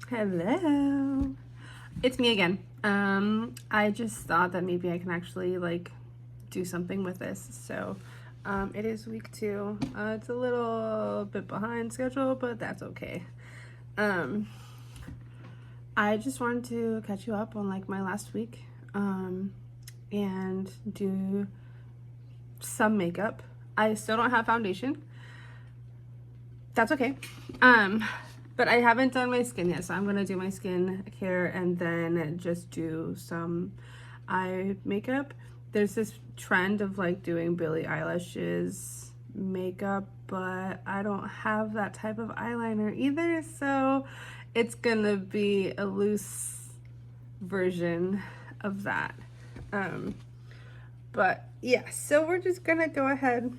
Hello. It's me again. I just thought that maybe I can actually like do something with this. So it is week 2. It's a little bit behind schedule, but that's okay. I just wanted to catch you up on like my last week and do some makeup. I still don't have foundation. That's okay. But I haven't done my skin yet, so I'm gonna do my skin care and then just do some eye makeup. There's this trend of like doing Billie Eilish's makeup, but I don't have that type of eyeliner either, so it's gonna be a loose version of that. But yeah, so we're just gonna go ahead.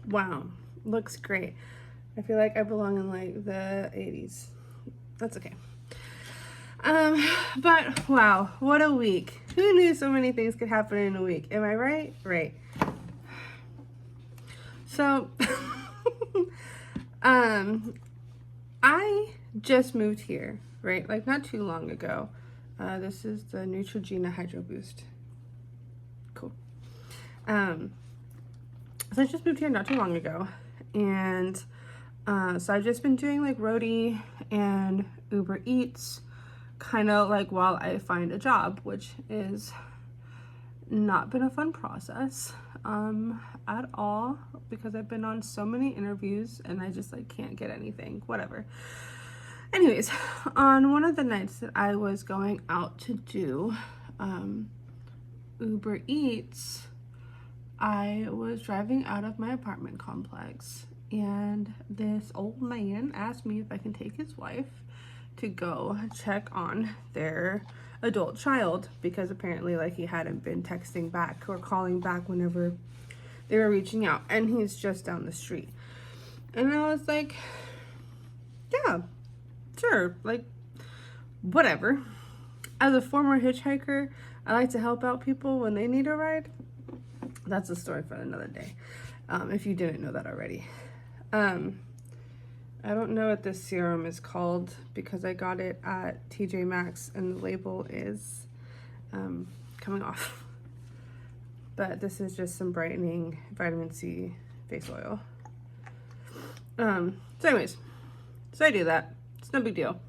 Wow, looks great. I feel like I belong in like the 80s. That's okay. But wow, what a week. Who knew so many things could happen in a week? Am I right? Right. So, I just moved here, right? Like not too long ago. This is the Neutrogena Hydro Boost. Cool. So I just moved here not too long ago, and so I've just been doing like Roadie and Uber Eats kind of like while I find a job, which is not been a fun process at all, because I've been on so many interviews and I just like can't get anything, whatever. Anyways, on one of the nights that I was going out to do Uber Eats, I was driving out of my apartment complex, and this old man asked me if I can take his wife to go check on their adult child, because apparently like he hadn't been texting back or calling back whenever they were reaching out, and he's just down the street. And I was like, yeah, sure, like whatever. As a former hitchhiker, I like to help out people when they need a ride. That's a story for another day, if you didn't know that already. I don't know what this serum is called because I got it at TJ Maxx and the label is coming off. But this is just some brightening vitamin C face oil. So anyways, so I do that. It's no big deal.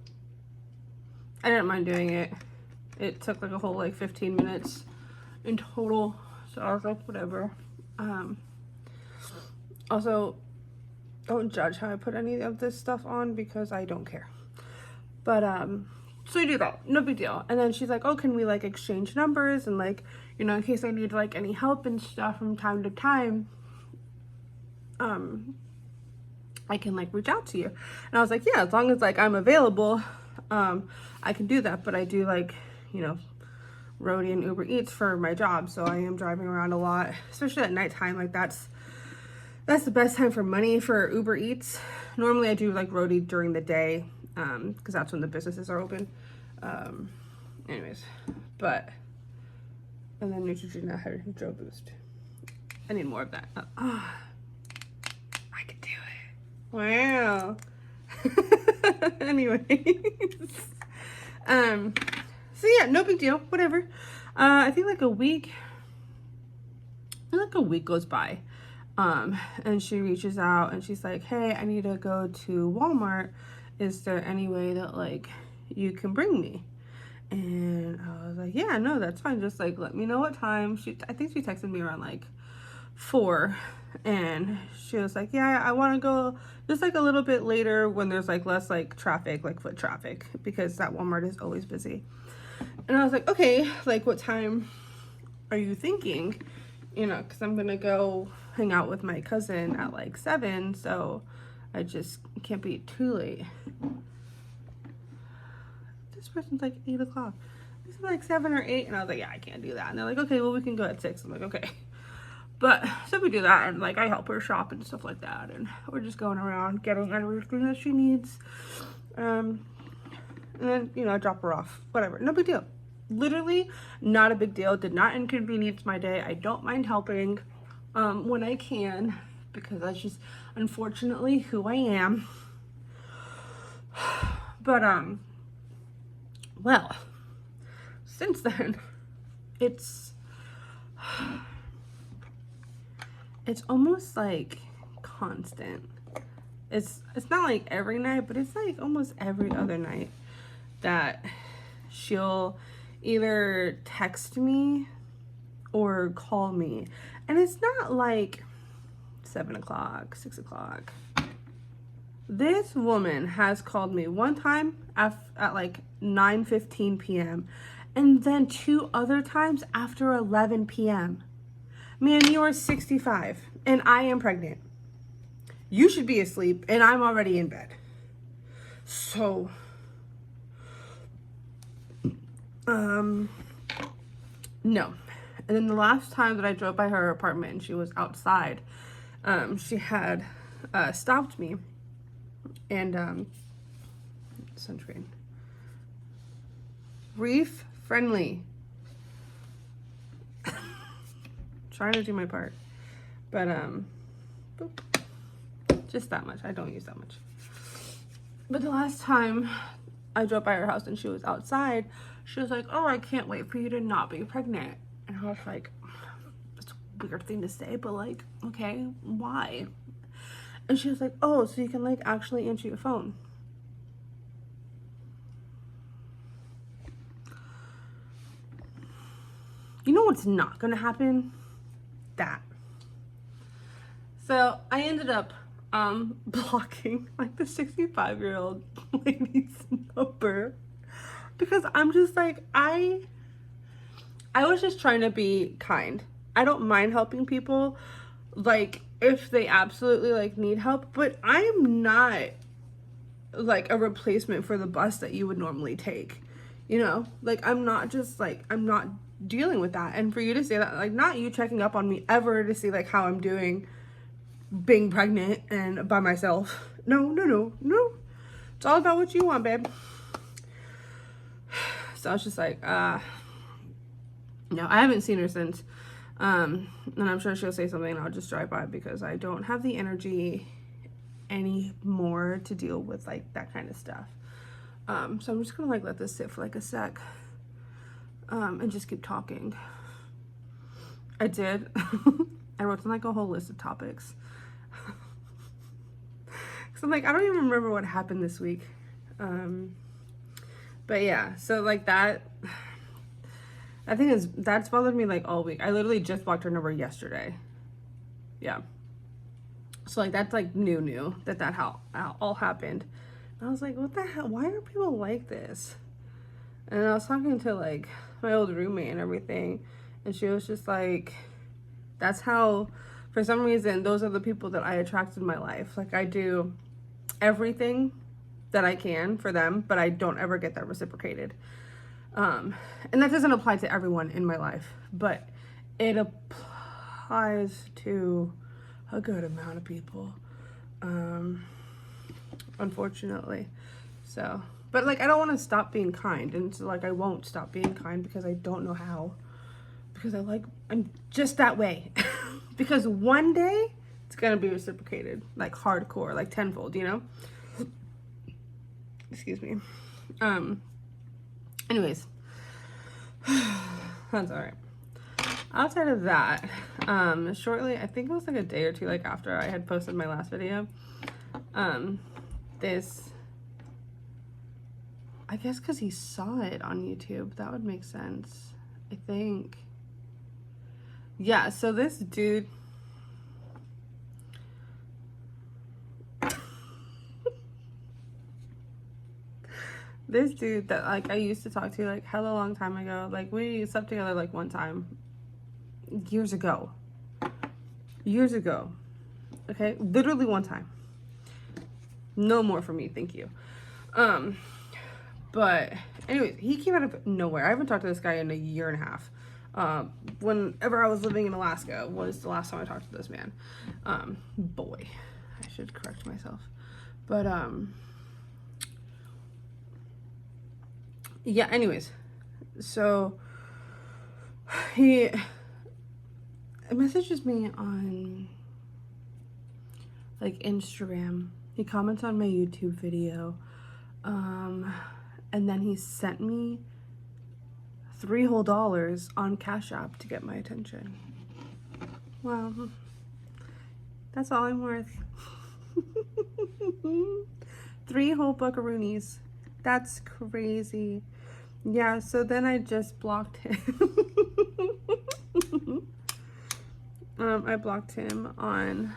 I didn't mind doing it. It took like a whole like 15 minutes in total. So I was like, whatever. Also, don't judge how I put any of this stuff on because I don't care. But so I do that, no big deal. And then she's like, oh, can we like exchange numbers, and like, you know, in case I need like any help and stuff from time to time, I can like reach out to you. And I was like, yeah, as long as like I'm available, I can do that. But I do like, you know, Roadie and Uber Eats for my job, so I am driving around a lot, especially at nighttime. Like that's the best time for money for Uber Eats. Normally I do like Roadie during the day, because that's when the businesses are open. Anyways, but and then Neutrogena Hydro Boost. I need more of that. I could do it. Wow. Anyways, so yeah, no big deal. Whatever. I think like a week goes by. And she reaches out and she's like, hey, I need to go to Walmart. Is there any way that like you can bring me? And I was like, yeah, no, that's fine. Just like, let me know what time. I think she texted me around like 4, and she was like, yeah, I want to go just like a little bit later when there's like less like traffic, like foot traffic, because that Walmart is always busy. And I was like, okay, like what time are you thinking? You know, because I'm gonna go hang out with my cousin at like 7, so I just can't be too late. This person's like 8 o'clock. This is like 7 or 8, and I was like, yeah, I can't do that. And they're like, okay, well, we can go at 6. I'm like, okay. But so we do that, and like I help her shop and stuff like that, and we're just going around getting everything that she needs. And then, you know, I drop her off. Whatever, no big deal. Literally not a big deal. Did not inconvenience my day. I don't mind helping when I can, because that's just unfortunately who I am. But, well, since then, it's almost like constant. It's not like every night, but it's like almost every other night that she'll either text me or call me. And it's not like 7 o'clock, 6 o'clock. This woman has called me one time at like 9:15 p.m. and then 2 other times after 11 p.m. Man, you are 65 and I am pregnant. You should be asleep and I'm already in bed. So, no. And then the last time that I drove by her apartment and she was outside, she had stopped me and sunscreen. Reef friendly. Trying to do my part. But boop. Just that much. I don't use that much. But the last time I drove by her house and she was outside, she was like, "Oh, I can't wait for you to not be pregnant." And I was like, that's a weird thing to say, but like, okay, why? And she was like, "Oh, so you can like actually answer your phone." You know what's not gonna happen? That. So I ended up blocking like the 65-year-old lady's number because I'm just like, I was just trying to be kind. I don't mind helping people, like if they absolutely like need help, but I am not like a replacement for the bus that you would normally take, you know? Like I'm not just like, I'm not dealing with that. And for you to say that, like not you checking up on me ever to see like how I'm doing being pregnant and by myself. No. It's all about what you want, babe. So I was just like, no, I haven't seen her since. And I'm sure she'll say something and I'll just drive by because I don't have the energy anymore to deal with like that kind of stuff. So I'm just gonna like let this sit for like a sec and just keep talking. I did. I wrote down like a whole list of topics. So I'm like, I don't even remember what happened this week. But yeah, so like that, I think that's bothered me like all week. I literally just blocked her number yesterday. Yeah. So like that's like new that how all happened. And I was like, what the hell? Why are people like this? And I was talking to like my old roommate and everything, and she was just like, that's how, for some reason, those are the people that I attract in my life. Like I do everything that I can for them, but I don't ever get that reciprocated. And that doesn't apply to everyone in my life, but it applies to a good amount of people, unfortunately. So, but like I don't want to stop being kind, and so like I won't stop being kind because I don't know how, because I'm just that way. Because one day it's gonna be reciprocated, like hardcore, like tenfold, you know? Excuse me. Anyways, that's all right. Outside of that, shortly, I think it was like a day or two like after I had posted my last video, this, I guess because he saw it on YouTube, that would make sense, I think. Yeah, so this dude, that like I used to talk to like hella long time ago, like we slept together like one time years ago, okay, literally one time, no more for me, thank you. But anyways, he came out of nowhere. I haven't talked to this guy in a year and a half. Whenever I was living in Alaska was the last time I talked to this man. Boy, I should correct myself. But yeah, anyways, so he messages me on like Instagram. He comments on my YouTube video. And then he sent me $3 whole on Cash App to get my attention. Well, that's all I'm worth. 3 whole buckaroonies. That's crazy. Yeah, so then I just blocked him. I blocked him on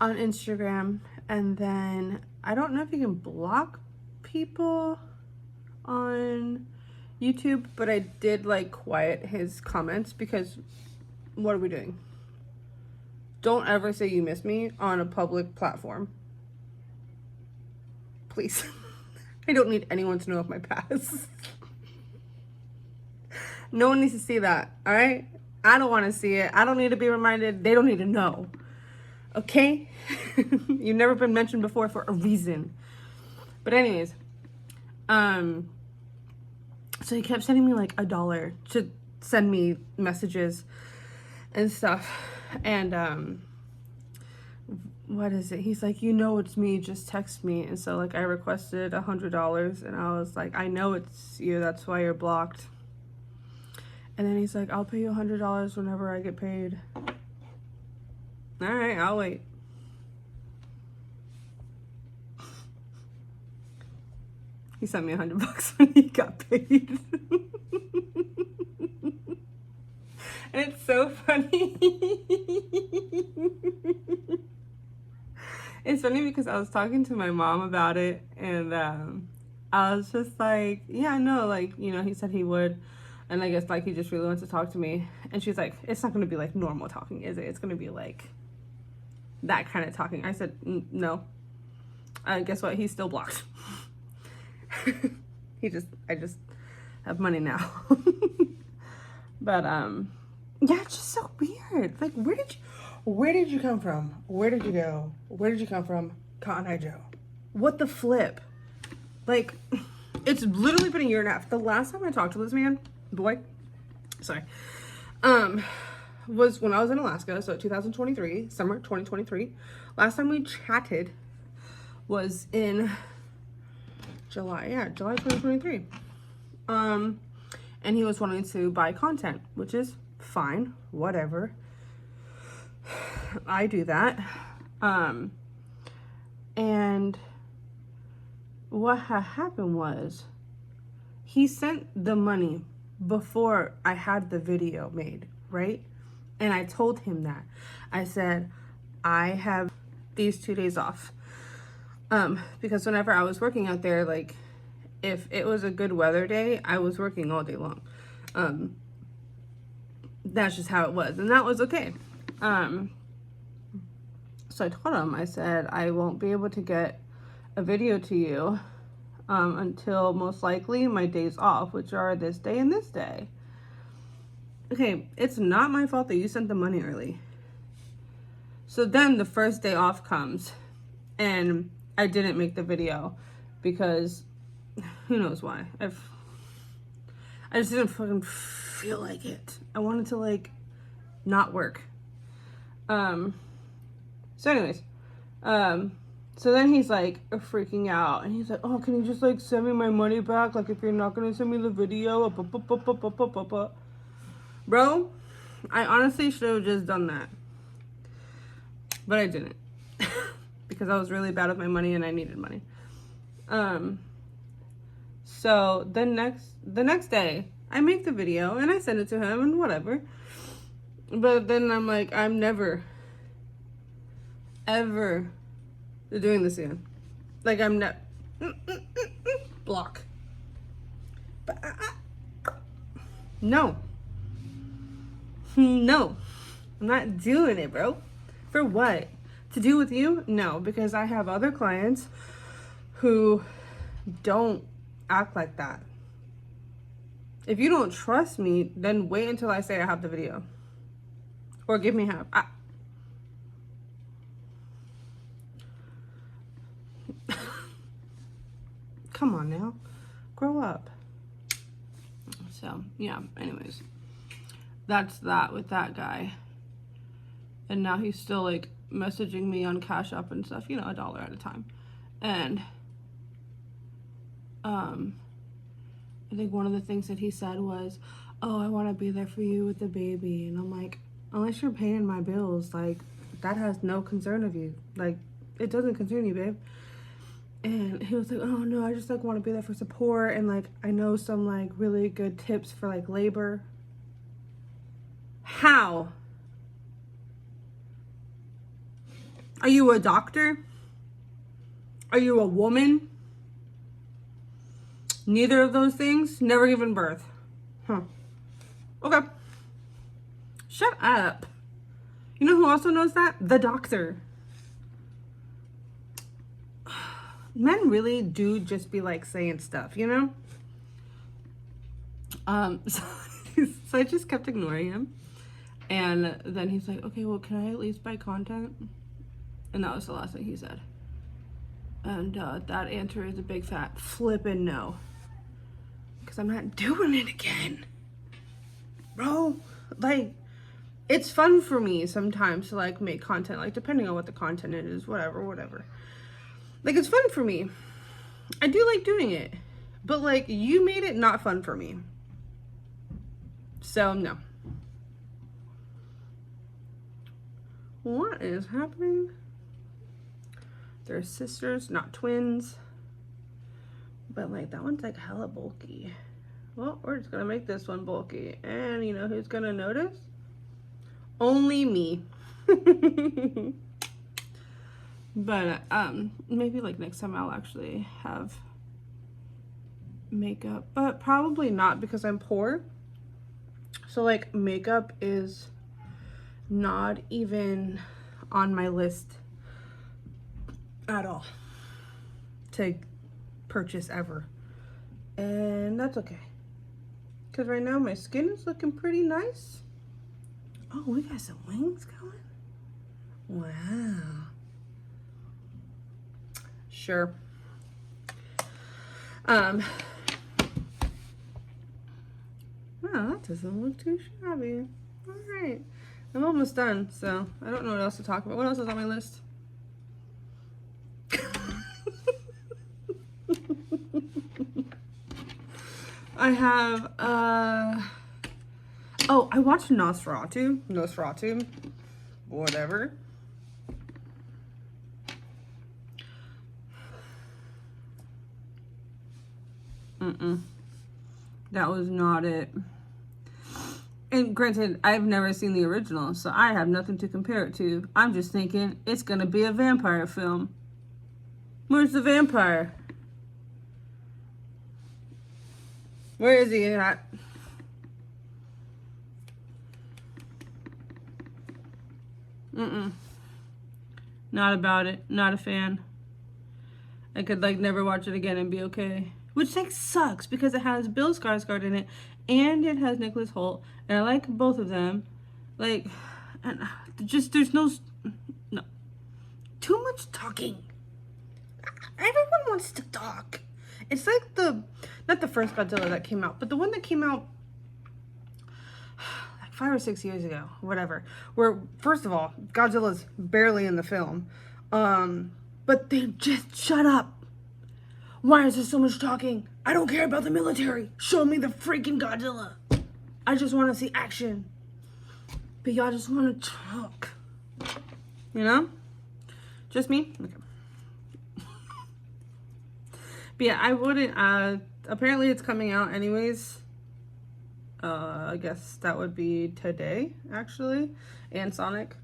Instagram, and then I don't know if you can block people on YouTube, but I did like quiet his comments because what are we doing? Don't ever say you miss me on a public platform. Please. I don't need anyone to know of my past. No one needs to see that, all right? I don't want to see it. I don't need to be reminded. They don't need to know. Okay? You've never been mentioned before for a reason. But anyways, so he kept sending me like $1 to send me messages and stuff. And what is it? He's like, you know it's me, just text me. And so like I requested $100, and I was like, I know it's you, that's why you're blocked. And then he's like, I'll pay you $100 whenever I get paid. All right, I'll wait. He sent me $100 when he got paid. And it's so funny. It's funny because I was talking to my mom about it, and I was just like, yeah, no, like, you know, he said he would. And I guess like he just really wants to talk to me. And she's like, it's not going to be like normal talking, is it? It's going to be like that kind of talking. I said, no. Guess what? He's still blocked. I just have money now. But yeah, it's just so weird. Like, where did you come from? Where did you go? Where did you come from? Cotton Eye Joe. What the flip? Like, it's literally been a year and a half. The last time I talked to this boy, was when I was in Alaska, so 2023, summer 2023. Last time we chatted was in July 2023. And he was wanting to buy content, which is fine, whatever. I do that. And what had happened was he sent the money before I had the video made, right? And I told him that. I said, I have these 2 days off. Because whenever I was working out there, like, if it was a good weather day, I was working all day long. That's just how it was. And that was okay. So I told him, I said, I won't be able to get a video to you until most likely my days off, which are this day and this day. Okay, it's not my fault that you sent the money early. So then the first day off comes, and I didn't make the video because who knows why. I just didn't fucking feel like it. I wanted to like not work. So anyways, so then he's like freaking out, and he's like, oh, can you just like send me my money back? Like, if you're not gonna send me the video, bro, I honestly should have just done that, but I didn't because I was really bad with my money and I needed money. So the next day I make the video and I send it to him and whatever, but then I'm like, I'm never ever doing this again. Like, I'm not block. But no, I'm not doing it, bro. For what? To do with you? No, because I have other clients who don't act like that. If you don't trust me, then wait until I say I have the video, or give me half. Come on now, grow up. So yeah, anyways, that's that with that guy. And now he's still like messaging me on Cash App and stuff, you know, $1 at a time. And I think one of the things that he said was, oh, I want to be there for you with the baby. And I'm like, unless you're paying my bills, like, that has no concern of you. Like, it doesn't concern you, babe. And he was like, oh, no, I just, like, want to be there for support. And, like, I know some, like, really good tips for, like, labor. How? Are you a doctor? Are you a woman? Neither of those things? Never given birth. Huh. Okay. Shut up. You know who also knows that? The doctor. Men really do just be like saying stuff, you know? So I just kept ignoring him. And then he's like, okay, well, can I at least buy content? And that was the last thing he said. And that answer is a big fat flippin' no. Because I'm not doing it again. Bro, like, it's fun for me sometimes to, like, make content. Like, depending on what the content is, whatever. Like, it's fun for me. I do like doing it. But, like, you made it not fun for me. So, no. What is happening? They're sisters, not twins. But, like, that one's, like, hella bulky. Well, we're just gonna make this one bulky. And you know who's gonna notice? Only me. But, maybe, like, next time I'll actually have makeup. But probably not because I'm poor. So, like, makeup is not even on my list at all to purchase ever. And that's okay. Because right now my skin is looking pretty nice. Oh, we got some wings going. Wow. Sure. Wow, that doesn't look too shabby. All right. I'm almost done, so I don't know what else to talk about. What else is on my list? I have, oh, I watched Nosferatu, whatever. That was not it. And granted, I've never seen the original, so I have nothing to compare it to. I'm just thinking it's gonna be a vampire film. Where's the vampire? Where is he at? Not about it. Not a fan. I could, like, never watch it again and be okay. Which, like, sucks because it has Bill Skarsgård in it and it has Nicholas Hoult, and I like both of them. Like, and just there's no too much talking. Everyone wants to talk. It's like not the first Godzilla that came out, but the one that came out like 5 or 6 years ago, whatever. Where, first of all, Godzilla's barely in the film. But they just shut up. Why is there so much talking? I don't care about the military. Show me the freaking Godzilla. I just want to see action. But y'all just want to talk. You know? Just me? Okay. But yeah, I wouldn't, apparently it's coming out anyways. I guess that would be today, actually. And Sonic.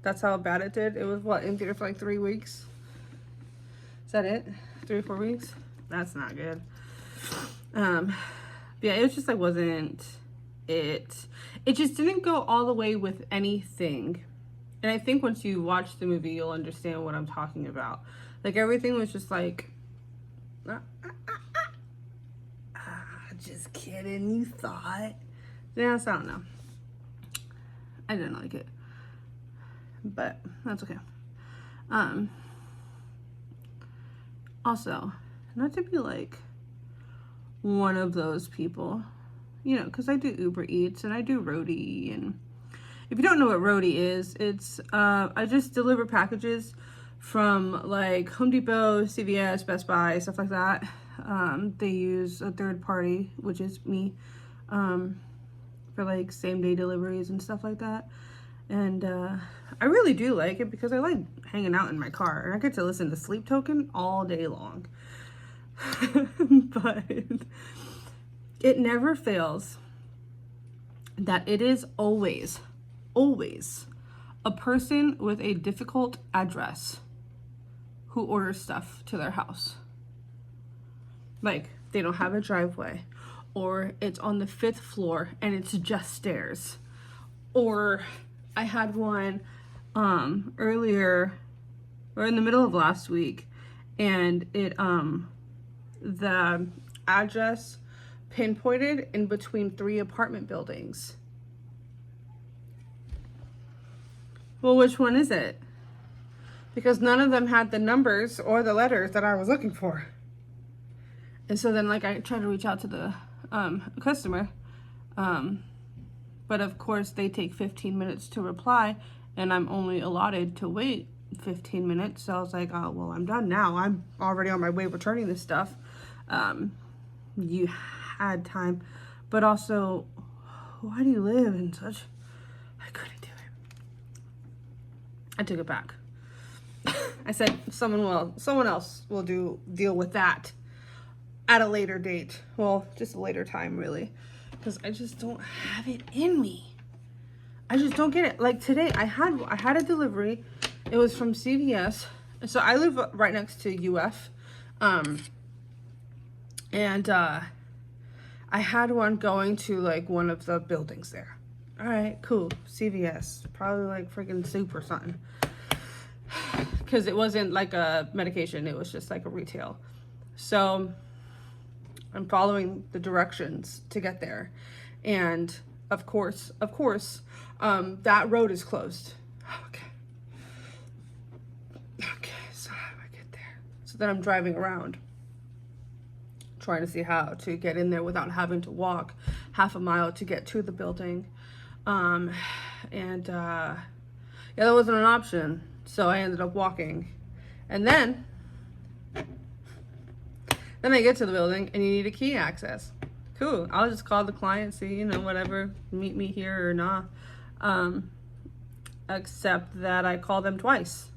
That's how bad it did. It was, what, in theater for like 3 weeks? Is that it? 3 or 4 weeks? That's not good. But yeah, it was just like, wasn't it. It just didn't go all the way with anything. And I think once you watch the movie, you'll understand what I'm talking about. Like, everything was just like, just kidding, you thought. Yeah, so I don't know. I didn't like it. But that's okay. Also, not to be like one of those people, you know, because I do Uber Eats and I do Roadie, and if you don't know what Roadie is, it's I just deliver packages from like Home Depot, CVS, Best Buy, stuff like that. They use a third party, which is me, for like same day deliveries and stuff like that. And I really do like it because I like hanging out in my car and I get to listen to Sleep Token all day long. But it never fails that it is always a person with a difficult address who orders stuff to their house. Like, they don't have a driveway, or it's on the 5th floor and it's just stairs. Or I had one earlier, or in the middle of last week, and it the address pinpointed in between 3 apartment buildings. Well, which one is it? Because none of them had the numbers or the letters that I was looking for. And so then, like, I tried to reach out to the customer, but of course they take 15 minutes to reply, and I'm only allotted to wait 15 minutes. So I was like, oh, well, I'm done now. I'm already on my way returning this stuff. You had time, but also, why do you live in such... I couldn't do it. I took it back. I said someone else will deal with that at a later date. Well, just a later time, really, because I just don't have it in me. I just don't get it. Like today, I had a delivery. It was from CVS. So I live right next to UF, and I had one going to like one of the buildings there. All right, cool. CVS, probably like freaking soup or something, because it wasn't like a medication. It was just like a retail. So I'm following the directions to get there, and of course, that road is closed. Okay, so how do I get there? So then I'm driving around, trying to see how to get in there without having to walk half a mile to get to the building. Yeah, that wasn't an option, so I ended up walking. And then I get to the building and you need a key access. Cool. I'll just call the client, see, you know, whatever, meet me here or not. Except that I call them twice.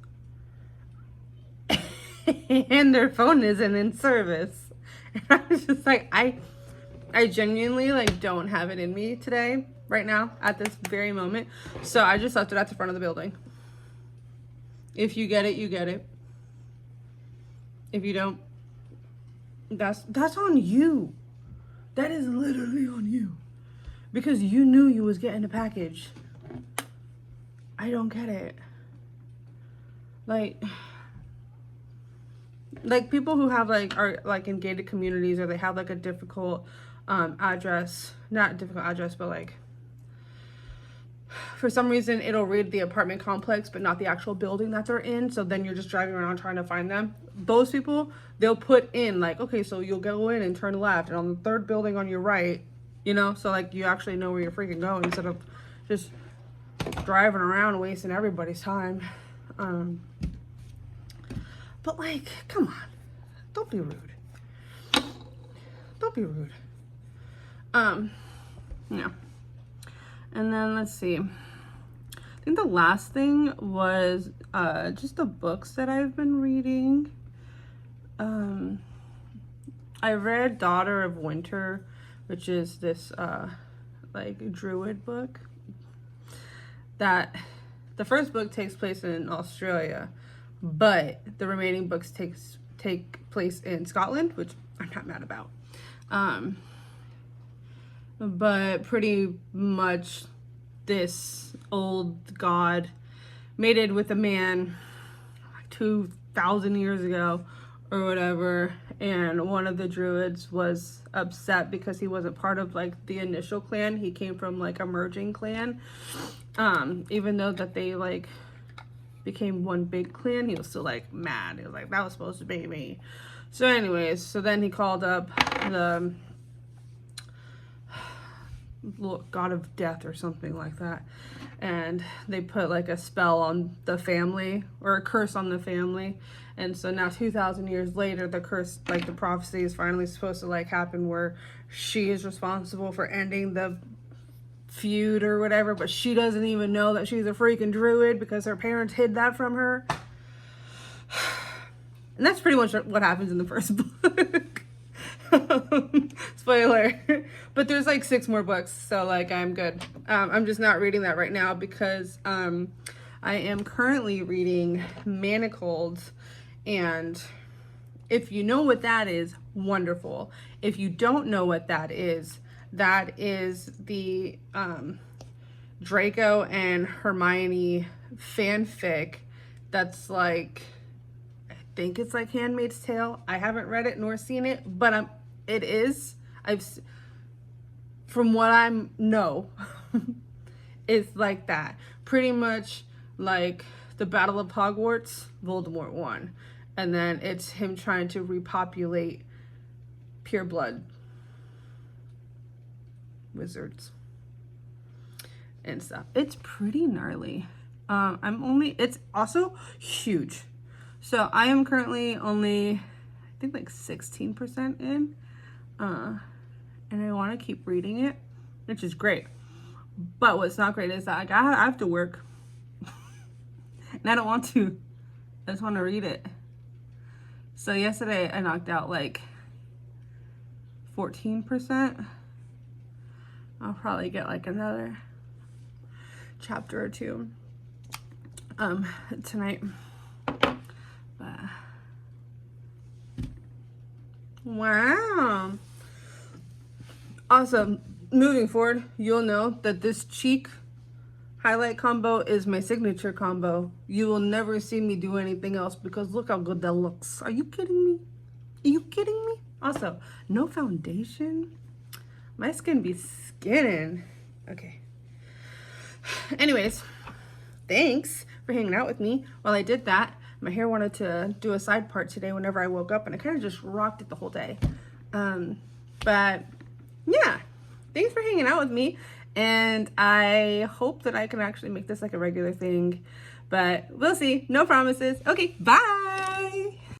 And their phone isn't in service. And I was just like, I genuinely like don't have it in me today, right now, at this very moment. So I just left it at the front of the building. If you get it, you get it. If you don't, that's on you. That is literally on you. Because you knew you was getting a package. I don't get it. Like people who have are in gated communities, or they have like a difficult address, not difficult address, but like for some reason it'll read the apartment complex but not the actual building that they're in, so then you're just driving around trying to find them. Those people, they'll put in like, okay, so you'll go in and turn left, and on the 3rd building on your right, you know, so like you actually know where you're freaking going instead of just driving around wasting everybody's time. But like, come on, don't be rude. Don't be rude. Yeah. And then let's see. I think the last thing was just the books that I've been reading. I read Daughter of Winter, which is this like druid book. That the first book takes place in Australia, but the remaining books take place in Scotland, which I'm not mad about. But pretty much this old god mated with a man like 2,000 years ago or whatever, and one of the druids was upset because he wasn't part of like the initial clan. He came from like a merging clan. Even though that they like became one big clan, he was still like mad. He was like, that was supposed to be me. So anyways, so then he called up the god of death or something like that, and they put like a spell on the family, or a curse on the family. And so now 2,000 years later, the curse, like the prophecy is finally supposed to like happen, where she is responsible for ending the feud or whatever, but she doesn't even know that she's a freaking druid because her parents hid that from her. And that's pretty much what happens in the first book. Spoiler. But there's like 6 more books, so like I'm good. I'm just not reading that right now because I am currently reading Manacled, and if you know what that is, wonderful. If you don't know what that is the Draco and Hermione fanfic that's like, I think it's like Handmaid's Tale. I haven't read it nor seen it, but it is. From what I know, it's like that. Pretty much like the Battle of Hogwarts, Voldemort won. And then it's him trying to repopulate pure blood wizards and stuff. It's pretty gnarly. It's also huge. So I am currently only, I think like 16% in. And I want to keep reading it, which is great. But what's not great is that like, I have to work. And I don't want to. I just want to read it. So yesterday I knocked out like 14%. I'll probably get like another chapter or 2 tonight. But wow. Awesome. Moving forward, you'll know that this cheek highlight combo is my signature combo. You will never see me do anything else because look how good that looks. Are you kidding me? Are you kidding me? Also, no foundation. My skin be skinning. Okay. Anyways, thanks for hanging out with me while I did that. My hair wanted to do a side part today whenever I woke up, and I kind of just rocked it the whole day. But yeah, thanks for hanging out with me. And I hope that I can actually make this like a regular thing, but we'll see. No promises. Okay, bye.